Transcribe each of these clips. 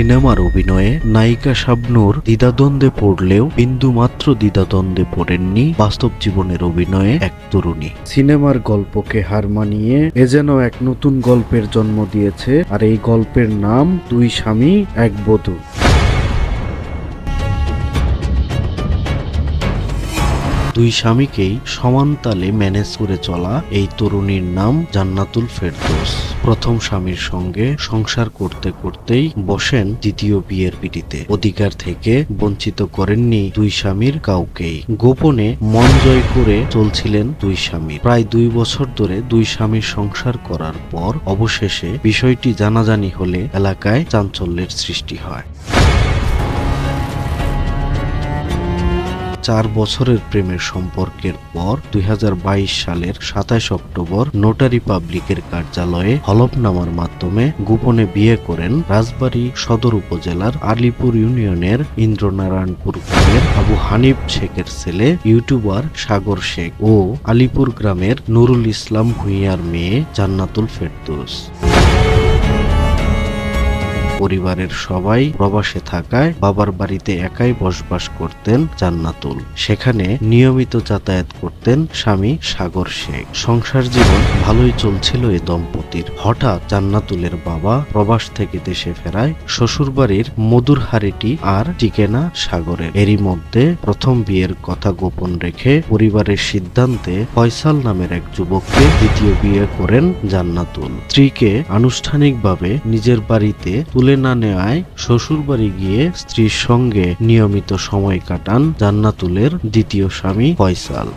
সিনেমার অভিনয়ে নায়িকা শাবনূর দ্বিধাদ্বন্দ্বে পড়লেও বিন্দুমাত্র দ্বিধাদ্বন্দ্বে পড়েননি বাস্তব জীবনের অভিনয়ে এক তরুণী। সিনেমার গল্পকে হার মানিয়ে এ যেন এক নতুন গল্পের জন্ম দিয়েছে, আর এই গল্পের নাম দুই স্বামী এক বধূ। দুই স্বামীকেই সমান তালে ম্যানেজ করে চলা এই তরুণীর নাম জান্নাতুল ফেরদৌস। প্রথম স্বামীর সঙ্গে সংসার করতে করতেই বসেন দ্বিতীয় বিয়ের পিড়িতে। অধিকার থেকে বঞ্চিত করেননি দুই স্বামীর কাউকেই। গোপনে মন জয় করে চলছিলেন দুই স্বামী। প্রায় 2 বছর ধরে দুই স্বামীর সংসার করার পর অবশেষে বিষয়টি জানাজানি হলে এলাকায় চাঞ্চল্যের সৃষ্টি হয়। 4 বছরের প্রেমের সম্পর্কের পর 2022 সালের 27 অক্টোবর নোটারি পাবলিকের কার্যালয়ে হলফনামার মাধ্যমে গোপনে বিয়ে করেন রাজবাড়ী সদর উপজেলার আলিপুর ইউনিয়নের ইন্দ্রনারায়ণপুর গ্রামের আবু হানিফ শেখের ছেলে ইউটিউবার সাগর শেখ ও আলিপুর গ্রামের নুরুল ইসলাম ভূঁইয়ার মেয়ে জান্নাতুল ফেরদৌস। পরিবারের সবাই প্রবাসে থাকায় বাবার বাড়িতে একাই বসবাস করতেন জান্নাতুল। সেখানে নিয়মিত যাতায়াত করতেন স্বামী সাগর শেখ। সংসার জীবন ভালোই চলছিল এই দম্পতির। হঠাৎ জান্নাতুলের বাবা প্রবাস থেকে দেশে ফেরায় শ্বশুরবাড়ির মধুর হাড়িটি আর টিকে না সাগরের। এরই মধ্যে প্রথম বিয়ের কথা গোপন রেখে পরিবারের সিদ্ধান্তে ফয়সাল নামের এক যুবককে দ্বিতীয় বিয়ে করেন জান্নাতুল। স্ত্রীকে আনুষ্ঠানিকভাবে নিজের বাড়িতে তুলে না নেওয়ায় শ্বশুরবাড়ি গিয়ে স্ত্রীর সঙ্গে নিয়মিত সময় কাটান জান্নাতুলের দ্বিতীয় স্বামী ফয়সাল।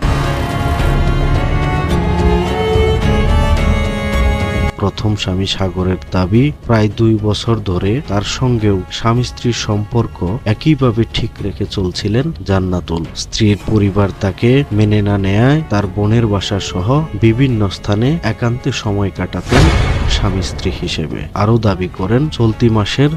প্রথম স্বামী সাগরের দাবি, প্রায় 2 বছর ধরে তার সঙ্গেও স্বামী স্ত্রীর সম্পর্ক একইভাবে ঠিক রেখে চলছিলেন জান্নাতুল। স্ত্রীর পরিবার তাকে মেনে না নেয়ায় তার বোনের বাসা সহ বিভিন্ন স্থানে একান্তে সময় কাটাতেন স্বামী স্ত্রী হিসেবে। আরও দাবি করেন, চলতি মাসের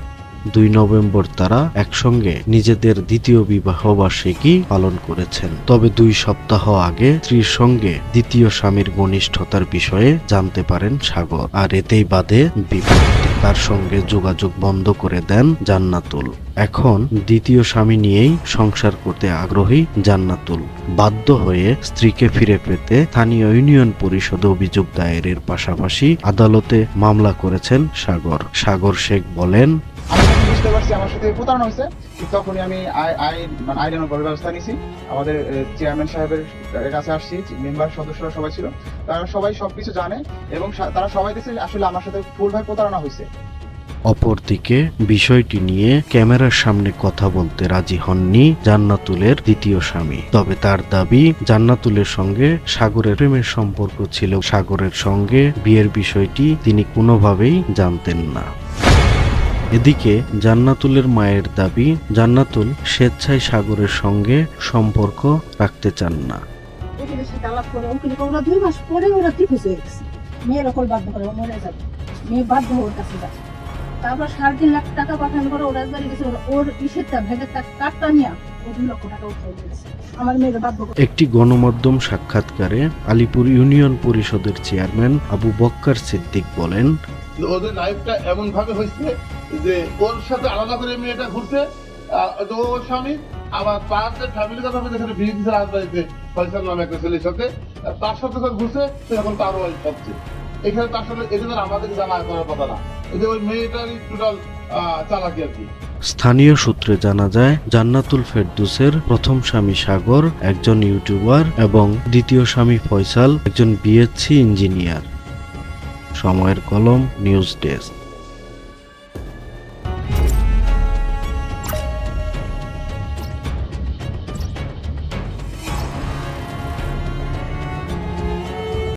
2 নভেম্বর তারা একসঙ্গে নিজেদের দ্বিতীয় বিবাহ বার্ষিকী পালন করেছেন। তবে 2 সপ্তাহ আগে স্ত্রীর সঙ্গে দ্বিতীয় স্বামীর ঘনিষ্ঠতার বিষয়ে জানতে পারেন সাগর, আর এতেই বাধে বিপত্তি। তার সঙ্গে যোগাযোগ বন্ধ করে দেন জান্নাতুল। এখন দ্বিতীয় স্বামী নিয়েই সংসার করতে আগ্রহী জান্নাতুল। বাধ্য হয়ে স্ত্রীকে ফিরে পেতে স্থানীয় ইউনিয়ন পরিষদে অভিযোগ দায়েরের পাশাপাশি আদালতে মামলা করেছেন সাগর শেখ বলেন, আমি যখন বুঝতে পারছি আমার সাথে প্রতারণা হয়েছে, তখনই আমি আইনানুগ ব্যবস্থা নিয়েছি। আমাদের চেয়ারম্যান সাহেবের কাছে আসছি, মেম্বার সদস্যরা সবাই ছিল, তারা সবাই সবকিছু জানে এবং তারা সবাই দেখছে আসলে আমার সাথে ফুলভাবে প্রতারণা হয়েছে। অপরদিকে বিষয়টি নিয়ে ক্যামেরার সামনে কথা বলতে রাজি হননি জান্নাতুলের দ্বিতীয় স্বামী। তবে তার দাবি, জান্নাতুলের সঙ্গে সাগরের প্রেমের সম্পর্ক ছিল। সাগরের সঙ্গে বিয়ের বিষয়টি তিনি কোনোভাবেই জানতেন না। এদিকে জান্নাতুলের মায়ের দাবি, জান্নাতুল স্বেচ্ছায় সাগরের সঙ্গে সম্পর্ক রাখতে চান না। তারপর 3.5 লাখ টাকা পাঠানোর পরে ওরা বাড়ি গেছে, ওর ইসেরটা ভেগের কার্ডটা নিয়ে ও 2 লক্ষ টাকা উঠে দিয়েছে। আমার মেয়ের বাধ্য করে। একটি গণমাধ্যম সাক্ষাৎকারে আলিপুর ইউনিয়ন পরিষদের চেয়ারম্যান আবু বক্কর সিদ্দিক বলেন, ওদের লাইফটা এমন ভাবে হয়েছে যে ওর সাথে আলাদা করে মেয়েটা ঘুরছে, ওর স্বামী আবার তার যে ফ্যামিলির কথা বলতে সেটা বিয়ে দিচ্ছে রাজবাড়িতে ফয়সাল নামে একটা ছেলের সাথে, তার সাথে যখন ঘুরছে সে এখন তার ওয়াইফ হচ্ছে। এখানে তার সাথে এদের আমাদের জানা করার কথা না, এদের ওই মেয়েটারই টোটাল চালাকি আর কি। স্থানীয় সূত্রে জানা যায়, জান্নাতুল ফেরদৌসের প্রথম স্বামী সাগর একজন ইউটিউবার এবং দ্বিতীয় স্বামী ফয়সাল একজন বিএসসি ইঞ্জিনিয়ার। সময়ের কলম, নিউজ ডেস্ক।